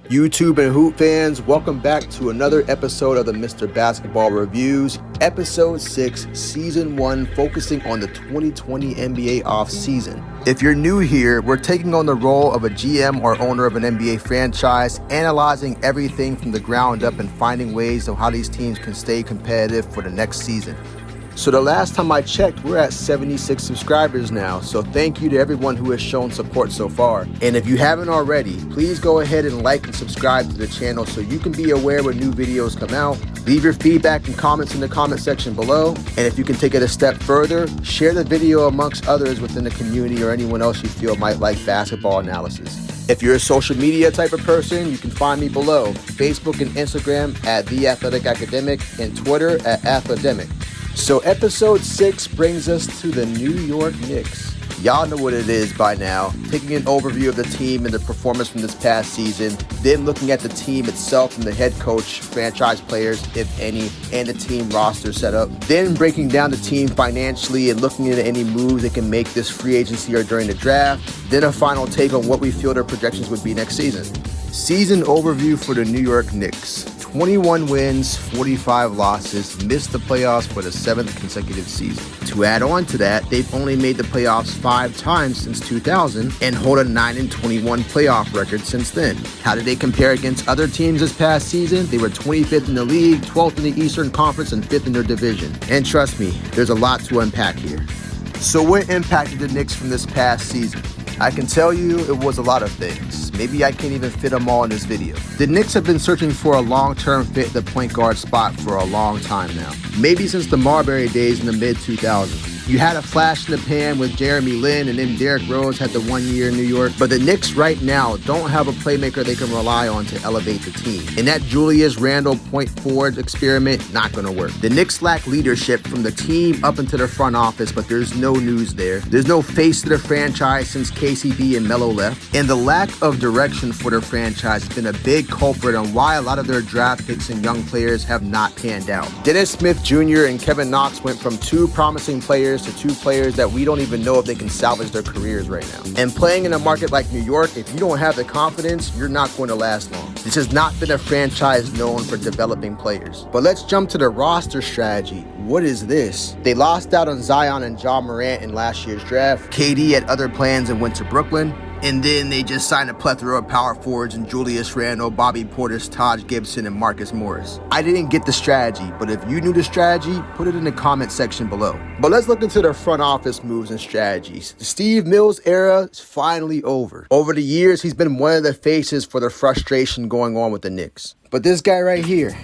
YouTube and Hoop fans, welcome back to another episode of the Mr. Basketball Reviews, Episode 6, Season 1, focusing on the 2020 NBA offseason. If you're new here, we're taking on the role of a GM or owner of an NBA franchise, analyzing everything from the ground up and finding ways on how these teams can stay competitive for the next season. So the last time I checked, we're at 76 subscribers now, so thank you to everyone who has shown support so far. And if you haven't already, please go ahead and like and subscribe to the channel so you can be aware when new videos come out. Leave your feedback and comments in the comment section below. And if you can take it a step further, share the video amongst others within the community or anyone else you feel might like basketball analysis. If you're a social media type of person, you can find me below, Facebook and Instagram at The Athletic Academic and Twitter at Athledemic. So episode 6 brings us to the New York Knicks. Y'all know what it is by now. Taking an overview of the team and the performance from this past season, then looking at the team itself and the head coach, franchise players, if any, and the team roster setup. Then breaking down the team financially and looking at any moves they can make this free agency or during the draft. Then a final take on what we feel their projections would be next season. Season overview for the New York Knicks. 21 wins, 45 losses, missed the playoffs for the 7th consecutive season. To add on to that, they've only made the playoffs 5 times since 2000 and hold a 9-21 playoff record since then. How did they compare against other teams this past season? They were 25th in the league, 12th in the Eastern Conference, and 5th in their division. And trust me, there's a lot to unpack here. So what impacted the Knicks from this past season? I can tell you it was a lot of things. Maybe I can't even fit them all in this video. The Knicks have been searching for a long-term fit at the point guard spot for a long time now. Maybe since the Marbury days in the mid-2000s. You had a flash in the pan with Jeremy Lin, and then Derrick Rose had the 1 year in New York. But the Knicks right now don't have a playmaker they can rely on to elevate the team. And that Julius Randle point forward experiment, not going to work. The Knicks lack leadership from the team up into the front office, but there's no news there. There's no face to the franchise since KCP and Melo left. And the lack of direction for their franchise has been a big culprit on why a lot of their draft picks and young players have not panned out. Dennis Smith Jr. and Kevin Knox went from 2 promising players to 2 players that we don't even know if they can salvage their careers right now. And playing in a market like New York, if you don't have the confidence, you're not going to last long. This has not been a franchise known for developing players. But let's jump to the roster strategy. What is this? They lost out on Zion and Ja Morant in last year's draft. KD had other plans and went to Brooklyn. And then they just signed a plethora of power forwards in Julius Randle, Bobby Portis, Taj Gibson, and Marcus Morris. I didn't get the strategy, but if you knew the strategy, put it in the comment section below. But let's look into their front office moves and strategies. The Steve Mills era is finally over. Over the years, he's been one of the faces for the frustration going on with the Knicks. But this guy right here,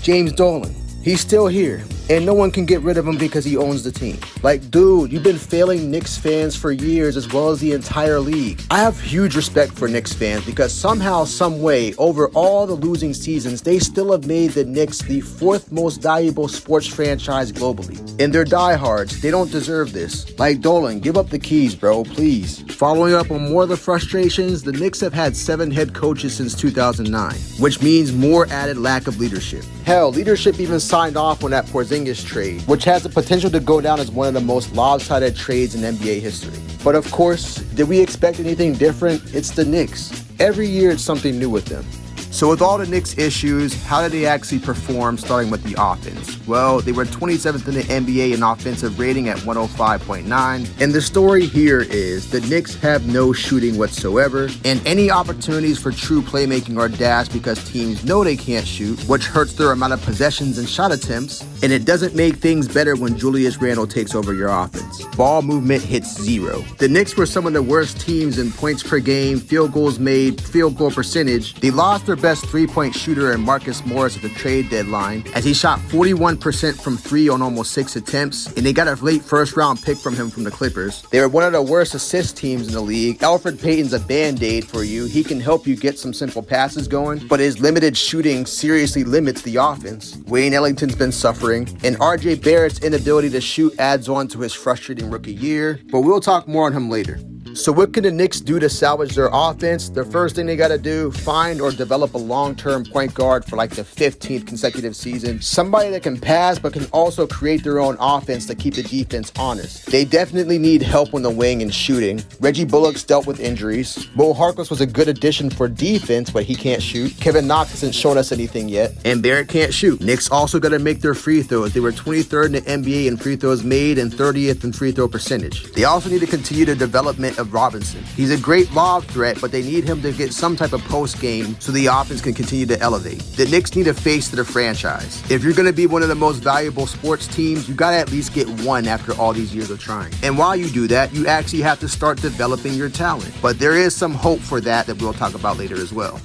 James Dolan, he's still here, and no one can get rid of him because he owns the team. Like, dude, you've been failing Knicks fans for years as well as the entire league. I have huge respect for Knicks fans because somehow, some way, over all the losing seasons, they still have made the Knicks the 4th most valuable sports franchise globally. And they're diehards. They don't deserve this. Like, Dolan, give up the keys, bro, please. Following up on more of the frustrations, the Knicks have had 7 head coaches since 2009, which means more added lack of leadership. Hell, leadership even signed off on that Porzingis trade, which has the potential to go down as one of the most lopsided trades in NBA history. But of course, did we expect anything different? It's the Knicks. Every year it's something new with them. So with all the Knicks issues, how did they actually perform, starting with the offense? Well, they were 27th in the NBA in offensive rating at 105.9. And the story here is the Knicks have no shooting whatsoever, and any opportunities for true playmaking are dashed because teams know they can't shoot, which hurts their amount of possessions and shot attempts. And it doesn't make things better when Julius Randle takes over your offense. Ball movement hits 0. The Knicks were some of the worst teams in points per game, field goals made, field goal percentage. They lost their best 3-point shooter in Marcus Morris at the trade deadline, as he shot 41% from 3 on almost 6 attempts, and they got a late first-round pick from him from the Clippers. They were one of the worst assist teams in the league. Elfrid Payton's a band-aid for you. He can help you get some simple passes going, but his limited shooting seriously limits the offense. Wayne Ellington's been suffering, and RJ Barrett's inability to shoot adds on to his frustrating rookie year, but we'll talk more on him later. So what can the Knicks do to salvage their offense? The first thing they got to do, find or develop a long-term point guard for like the 15th consecutive season. Somebody that can pass but can also create their own offense to keep the defense honest. They definitely need help on the wing and shooting. Reggie Bullock's dealt with injuries. Mo Harkless was a good addition for defense, but he can't shoot. Kevin Knox hasn't shown us anything yet. And Barrett can't shoot. Knicks also got to make their free throws. They were 23rd in the NBA in free throws made and 30th in free throw percentage. They also need to continue the development of Robinson. He's a great lob threat, but they need him to get some type of post game so the offense can continue to elevate. The Knicks need a face to the franchise. If you're going to be one of the most valuable sports teams, you got to at least get one after all these years of trying. And while you do that, you actually have to start developing your talent. But there is some hope for that we'll talk about later as well.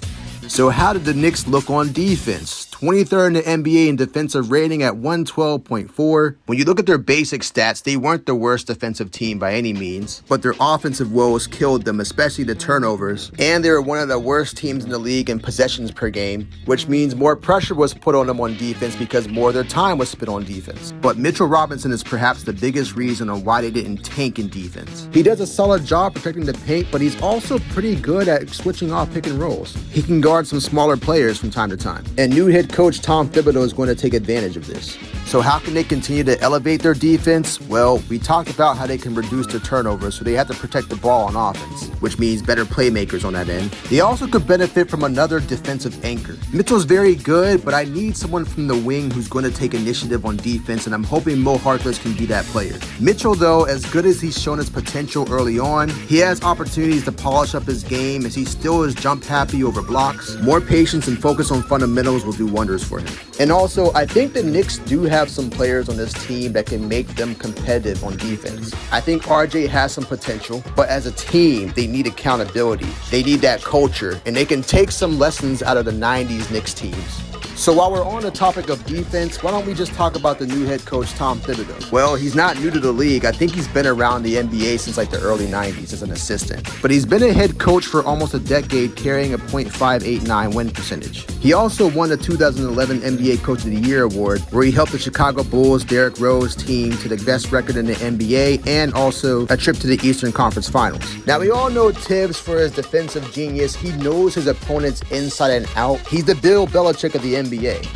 So how did the Knicks look on defense? 23rd in the NBA in defensive rating at 112.4. When you look at their basic stats, they weren't the worst defensive team by any means, but their offensive woes killed them, especially the turnovers. And they were one of the worst teams in the league in possessions per game, which means more pressure was put on them on defense because more of their time was spent on defense. But Mitchell Robinson is perhaps the biggest reason on why they didn't tank in defense. He does a solid job protecting the paint, but he's also pretty good at switching off pick and rolls. He can guard some smaller players from time to time. And new head coach Tom Thibodeau is going to take advantage of this. So how can they continue to elevate their defense? Well, we talked about how they can reduce their turnovers, so they have to protect the ball on offense, which means better playmakers on that end. They also could benefit from another defensive anchor. Mitchell's very good, but I need someone from the wing who's going to take initiative on defense, and I'm hoping Mo Harkless can be that player. Mitchell, though, as good as he's shown his potential early on, he has opportunities to polish up his game as he still is jump happy over blocks. More patience and focus on fundamentals will do wonders for him. And also, I think the Knicks do have some players on this team that can make them competitive on defense. I think RJ has some potential, but as a team, they need accountability. They need that culture, and they can take some lessons out of the 90s Knicks teams. So while we're on the topic of defense, why don't we just talk about the new head coach, Tom Thibodeau? Well, he's not new to the league. I think he's been around the NBA since like the early 90s as an assistant. But he's been a head coach for almost a decade, carrying a .589 win percentage. He also won the 2011 NBA Coach of the Year award, where he helped the Chicago Bulls' Derrick Rose team to the best record in the NBA and also a trip to the Eastern Conference Finals. Now, we all know Tibbs for his defensive genius. He knows his opponents inside and out. He's the Bill Belichick of the NBA.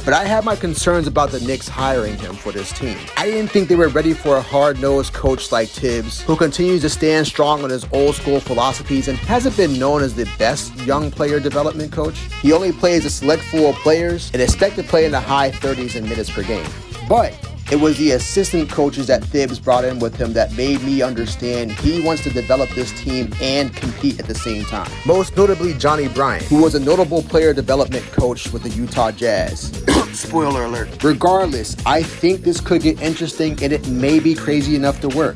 But I have my concerns about the Knicks hiring him for this team. I didn't think they were ready for a hard-nosed coach like Tibbs, who continues to stand strong on his old-school philosophies and hasn't been known as the best young player development coach. He only plays a select pool of players and expects to play in the high 30s in minutes per game. But it was the assistant coaches that Thibs brought in with him that made me understand he wants to develop this team and compete at the same time. Most notably Johnny Bryant, who was a notable player development coach with the Utah Jazz. Spoiler alert. Regardless, I think this could get interesting and it may be crazy enough to work.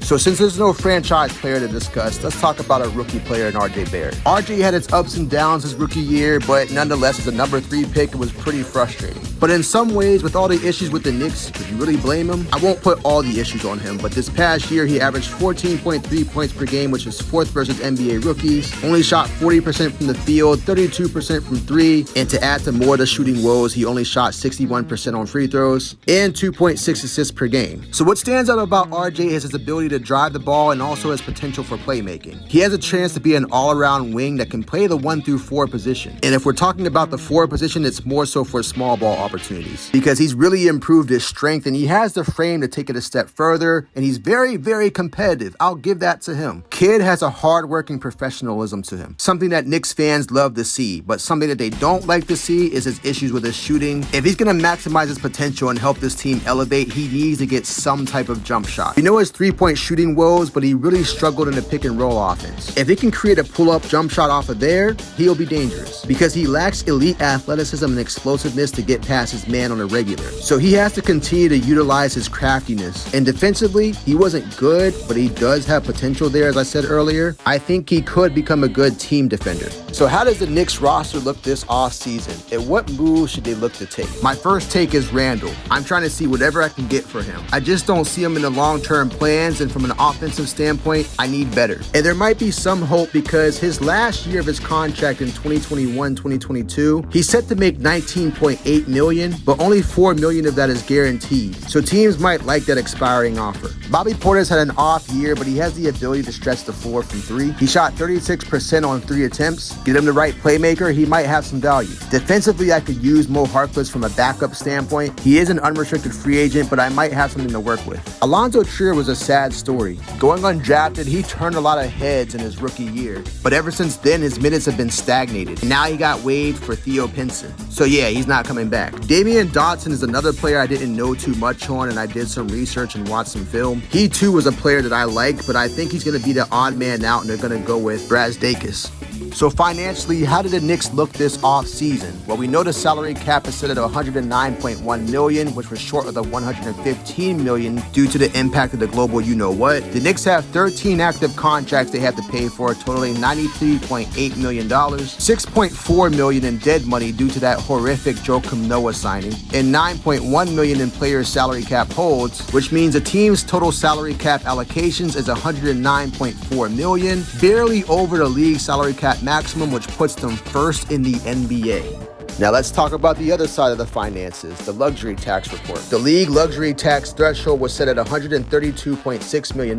So since there's no franchise player to discuss, let's talk about a rookie player in RJ Barrett. RJ had its ups and downs his rookie year, but nonetheless, as a number 3 pick, it was pretty frustrating. But in some ways, with all the issues with the Knicks, could you really blame him? I won't put all the issues on him, but this past year, he averaged 14.3 points per game, which is 4th versus NBA rookies, only shot 40% from the field, 32% from 3, and to add to more of the shooting woes, he only shot 61% on free throws, and 2.6 assists per game. So what stands out about RJ is his ability to drive the ball and also his potential for playmaking. He has a chance to be an all-around wing that can play the 1 through 4 position. And if we're talking about the 4 position, it's more so for small ball opportunities because he's really improved his strength and he has the frame to take it a step further, and he's very, very competitive. I'll give that to him. Kid has a hard-working professionalism to him, something that Knicks fans love to see, but something that they don't like to see is his issues with his shooting. If he's going to maximize his potential and help this team elevate, he needs to get some type of jump shot. You know his 3-point shooting woes, but he really struggled in the pick and roll offense. If he can create a pull-up jump shot off of there, he'll be dangerous because he lacks elite athleticism and explosiveness to get past his man on a regular. So he has to continue to utilize his craftiness. And defensively, he wasn't good, but he does have potential there, as I said earlier. I think he could become a good team defender. So how does the Knicks roster look this offseason, and what moves should they look to take? My first take is Randall. I'm trying to see whatever I can get for him. I just don't see him in the long-term plans, and from an offensive standpoint, I need better. And there might be some hope because his last year of his contract in 2021-2022, he's set to make $19.8 million, but only $4 million of that is guaranteed. So teams might like that expiring offer. Bobby Portis had an off year, but he has the ability to stretch the floor from three. He shot 36% on 3 attempts. Get him the right playmaker, he might have some value. Defensively, I could use Mo Harkless from a backup standpoint. He is an unrestricted free agent, but I might have something to work with. Alonzo Trier was a sad story. Going undrafted, he turned a lot of heads in his rookie year, but ever since then, his minutes have been stagnated. And now he got waived for Theo Pinson. So yeah, he's not coming back. Damian Dotson is another player I didn't know too much on, and I did some research and watched some film. He too was a player that I like, but I think he's going to be the odd man out, and they're going to go with Brazdeikis. So financially, how did the Knicks look this offseason? Well, we know the salary cap is set at $109.1 million, which was short of the $115 million due to the impact of the global you-know-what. The Knicks have 13 active contracts they have to pay for, totaling $93.8 million, $6.4 million in dead money due to that horrific Joakim Noah signing, and $9.1 million in players' salary cap holds, which means the team's total salary cap allocations is $109.4 million, barely over the league salary cap maximum, which puts them first in the NBA. Now let's talk about the other side of the finances, the luxury tax report. The league luxury tax threshold was set at $132.6 million.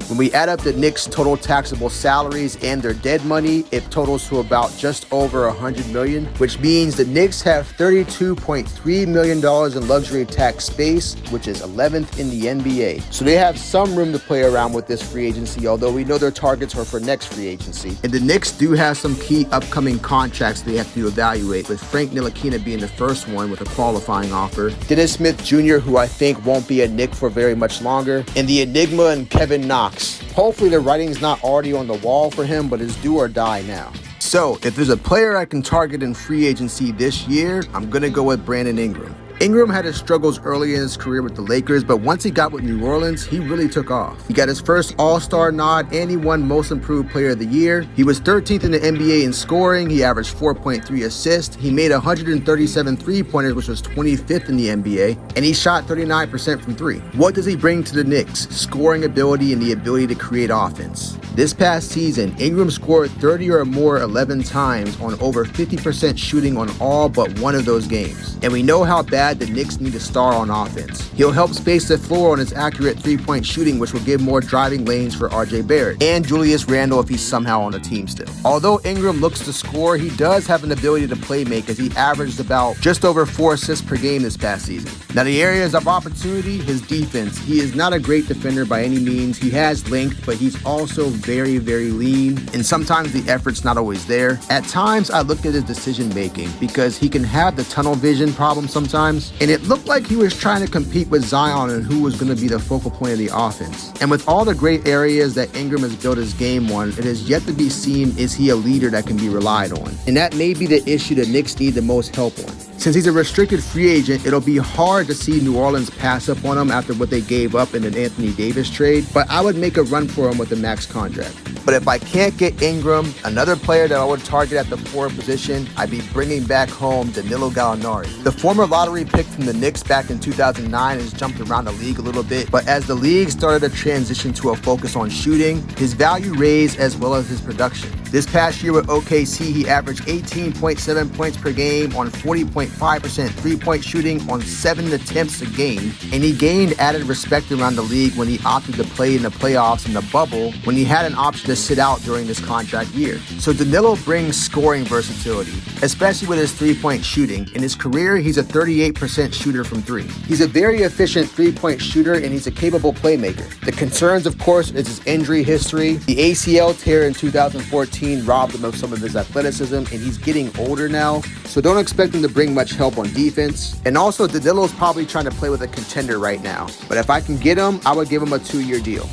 When we add up the Knicks' total taxable salaries and their dead money, it totals to about just over $100 million, which means the Knicks have $32.3 million in luxury tax space, which is 11th in the NBA. So they have some room to play around with this free agency, although we know their targets are for next free agency. And the Knicks do have some key upcoming contracts they have to evaluate, with Frank Ntilikina being the first one with a qualifying offer, Dennis Smith Jr., who I think won't be a Knick for very much longer, and the Enigma and Kevin Knox. Hopefully the writing's not already on the wall for him, but it's do or die now. So if there's a player I can target in free agency this year, I'm going to go with Brandon Ingram. Ingram had his struggles early in his career with the Lakers, but once he got with New Orleans, he really took off. He got his first All-Star nod, and he won Most Improved Player of the Year. He was 13th in the NBA in scoring. He averaged 4.3 assists. He made 137 three-pointers, which was 25th in the NBA, and he shot 39% from three. What does he bring to the Knicks? Scoring ability and the ability to create offense. This past season, Ingram scored 30 or more 11 times on over 50% shooting on all but one of those games. And we know how bad the Knicks need a star on offense. He'll help space the floor on his accurate three-point shooting, which will give more driving lanes for RJ Barrett and Julius Randle if he's somehow on the team still. Although Ingram looks to score, he does have an ability to play make, as he averaged about just over 4 assists per game this past season. Now the areas of opportunity, his defense. He is not a great defender by any means. He has length, but he's also very, very lean, and sometimes the effort's not always there. At times, I looked at his decision making because he can have the tunnel vision problem sometimes, and it looked like he was trying to compete with Zion and who was going to be the focal point of the offense. And with all the great areas that Ingram has built his game on, it is yet to be seen, is he a leader that can be relied on? And that may be the issue the Knicks need the most help on. Since he's a restricted free agent, it'll be hard to see New Orleans pass up on him after what they gave up in an Anthony Davis trade, but I would make a run for him with the max contract. But if I can't get Ingram, another player that I would target at the forward position, I'd be bringing back home Danilo Gallinari. The former lottery pick from the Knicks back in 2009 has jumped around the league a little bit, but as the league started to transition to a focus on shooting, his value raised as well as his production. This past year with OKC, he averaged 18.7 points per game on 40.5% three-point shooting on 7 attempts a game, and he gained added respect around the league when he opted to play in the playoffs in the bubble when he had an option to sit out during this contract year. So Danilo brings scoring versatility, especially with his three-point shooting. In his career, he's a 38% shooter from three. He's a very efficient three-point shooter, and he's a capable playmaker. The concerns, of course, is his injury history. The ACL tear in 2014 robbed him of some of his athleticism, and he's getting older now, so don't expect him to bring much help on defense. And also, Danilo's probably trying to play with a contender right now, but if I can get him, I would give him a 2-year deal.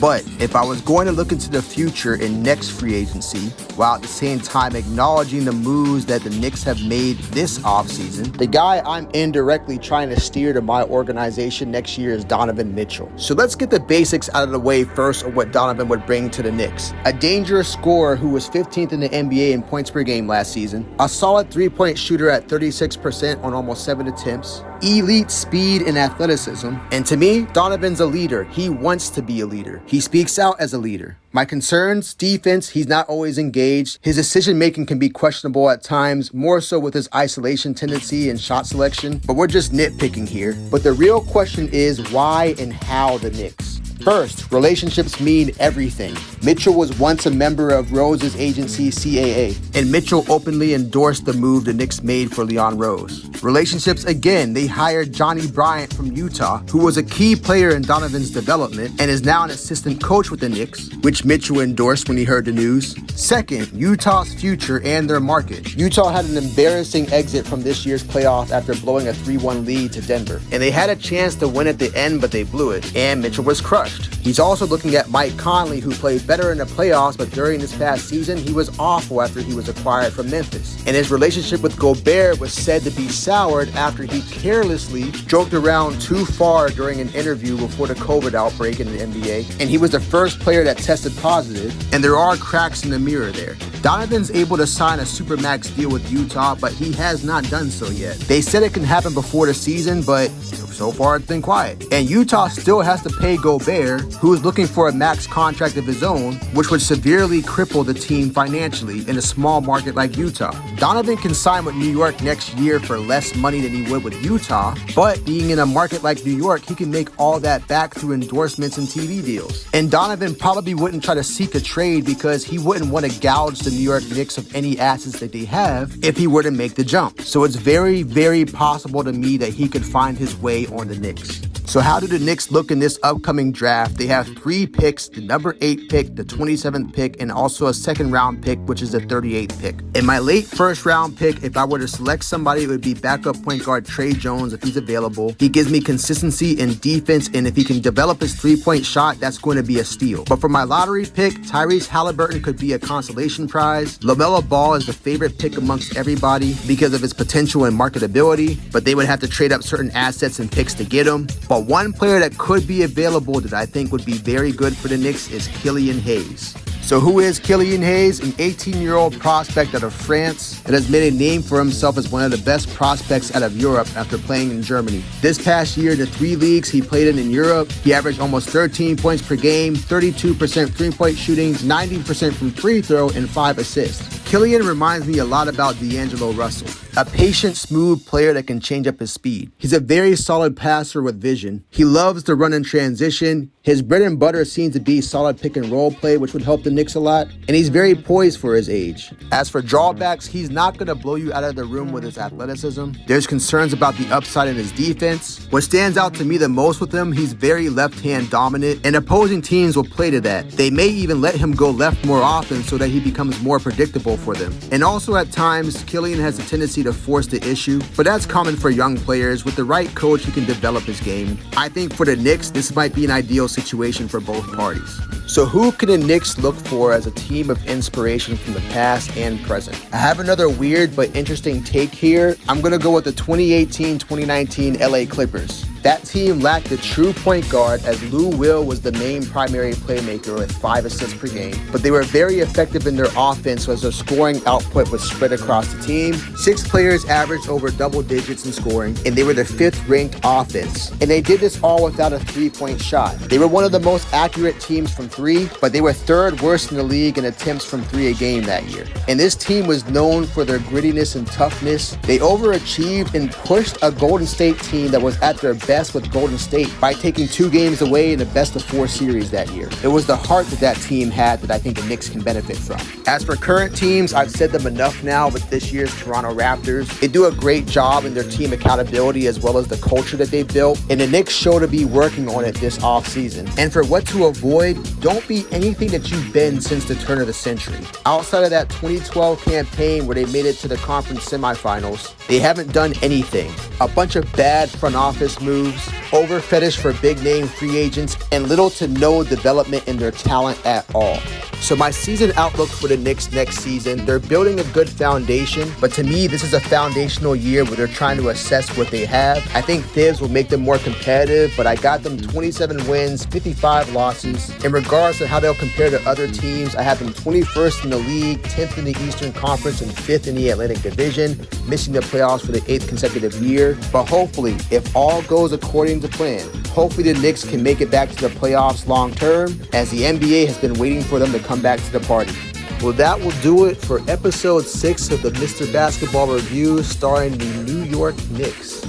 But if I was going to look into the future in next free agency, while at the same time acknowledging the moves that the Knicks have made this offseason, the guy I'm indirectly trying to steer to my organization next year is Donovan Mitchell. So let's get the basics out of the way first of what Donovan would bring to the Knicks. A dangerous scorer who was 15th in the NBA in points per game last season, a solid three-point shooter at 36% on almost 7 attempts, elite speed and athleticism. And to me, Donovan's a leader. He wants to be a leader. He speaks out as a leader. My concerns, defense, he's not always engaged. His decision-making can be questionable at times, more so with his isolation tendency and shot selection. But we're just nitpicking here. But the real question is why and how the Knicks? First, relationships mean everything. Mitchell was once a member of Rose's agency CAA, and Mitchell openly endorsed the move the Knicks made for Leon Rose. Relationships again, they hired Johnny Bryant from Utah, who was a key player in Donovan's development and is now an assistant coach with the Knicks, which Mitchell endorsed when he heard the news. Second, Utah's future and their market. Utah had an embarrassing exit from this year's playoff after blowing a 3-1 lead to Denver, and they had a chance to win at the end, but they blew it, and Mitchell was crushed. He's also looking at Mike Conley, who played better in the playoffs, but during this past season, he was awful after he was acquired from Memphis. And his relationship with Gobert was said to be soured after he carelessly joked around too far during an interview before the COVID outbreak in the NBA. And he was the first player that tested positive, and there are cracks in the mirror there. Donovan's able to sign a supermax deal with Utah, but he has not done so yet. They said it can happen before the season, but so far it's been quiet. And Utah still has to pay Gobert, who is looking for a max contract of his own, which would severely cripple the team financially in a small market like Utah. Donovan can sign with New York next year for less money than he would with Utah, but being in a market like New York, he can make all that back through endorsements and TV deals. And Donovan probably wouldn't try to seek a trade because he wouldn't want to gouge the New York Knicks of any assets that they have if he were to make the jump. So it's very, very possible to me that he could find his way on the Knicks. So how do the Knicks look in this upcoming draft? They have 3 picks, the number 8 pick, the 27th pick, and also a second round pick, which is the 38th pick. In my late first round pick, if I were to select somebody, it would be backup point guard Trey Jones if he's available. He gives me consistency in defense, and if he can develop his 3-point shot, that's going to be a steal. But for my lottery pick, Tyrese Halliburton could be a consolation prize. LaMelo Ball is the favorite pick amongst everybody because of his potential and marketability, but they would have to trade up certain assets and picks to get him. But one player that could be available that I think would be very good for the Knicks is Killian Hayes. So who is Killian Hayes? An 18-year-old prospect out of France that has made a name for himself as one of the best prospects out of Europe after playing in Germany. This past year, the 3 leagues he played in Europe, he averaged almost 13 points per game, 32% three-point shooting, 90% from free throw, and 5 assists. Killian reminds me a lot about D'Angelo Russell, a patient, smooth player that can change up his speed. He's a very solid passer with vision. He loves to run in transition. His bread and butter seems to be solid pick and roll play, which would help the Knicks a lot. And he's very poised for his age. As for drawbacks, he's not going to blow you out of the room with his athleticism. There's concerns about the upside in his defense. What stands out to me the most with him, he's very left-hand dominant, and opposing teams will play to that. They may even let him go left more often so that he becomes more predictable for them. And also at times, Killian has a tendency to force the issue, but that's common for young players. With the right coach, he can develop his game. I think for the Knicks, this might be an ideal situation for both parties. So who can the Knicks look for as a team of inspiration from the past and present? I have another weird but interesting take here. I'm going to go with the 2018-2019 LA Clippers. That team lacked a true point guard as Lou Will was the main primary playmaker with 5 assists per game, but they were very effective in their offense as their scoring output was spread across the team. 6 players averaged over double digits in scoring, and they were the 5th ranked offense. And they did this all without a 3-point shot. They were one of the most accurate teams from 3, but they were 3rd worst in the league in attempts from 3 a game that year. And this team was known for their grittiness and toughness. They overachieved and pushed a Golden State team that was at their best with Golden State by taking 2 games away in the best of 4 series that year. It was the heart that team had that I think the Knicks can benefit from. As for current teams, I've said them enough now with this year's Toronto Raptors. They do a great job in their team accountability as well as the culture that they built, and the Knicks show to be working on it this offseason. And for what to avoid, don't be anything that you've been since the turn of the century. Outside of that 2012 campaign where they made it to the conference semifinals, they haven't done anything. A bunch of bad front office moves, moves, over fetish for big name free agents, and little to no development in their talent at all. So my season outlook for the Knicks next season, they're building a good foundation, but to me, this is a foundational year where they're trying to assess what they have. I think Thibs will make them more competitive, but I got them 27 wins, 55 losses. In regards to how they'll compare to other teams, I have them 21st in the league, 10th in the Eastern Conference, and 5th in the Atlantic Division, missing the playoffs for the 8th consecutive year. But hopefully, if all goes according to plan, hopefully the Knicks can make it back to the playoffs long term, as the NBA has been waiting for them to come back to the party. Well, that will do it for episode 6 of the Mr. Basketball Review starring the New York Knicks.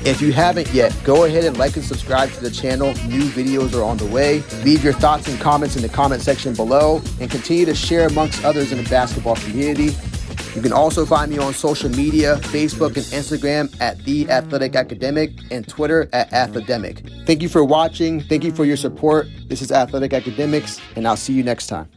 If you haven't yet, go ahead and like and subscribe to the channel. New videos are on the way. Leave your thoughts and comments in the comment section below, and continue to share amongst others in the basketball community. You can also find me on social media, Facebook and Instagram at The Athletic Academic, and Twitter at Athledemic. Thank you for watching. Thank you for your support. This is Athletic Academics, and I'll see you next time.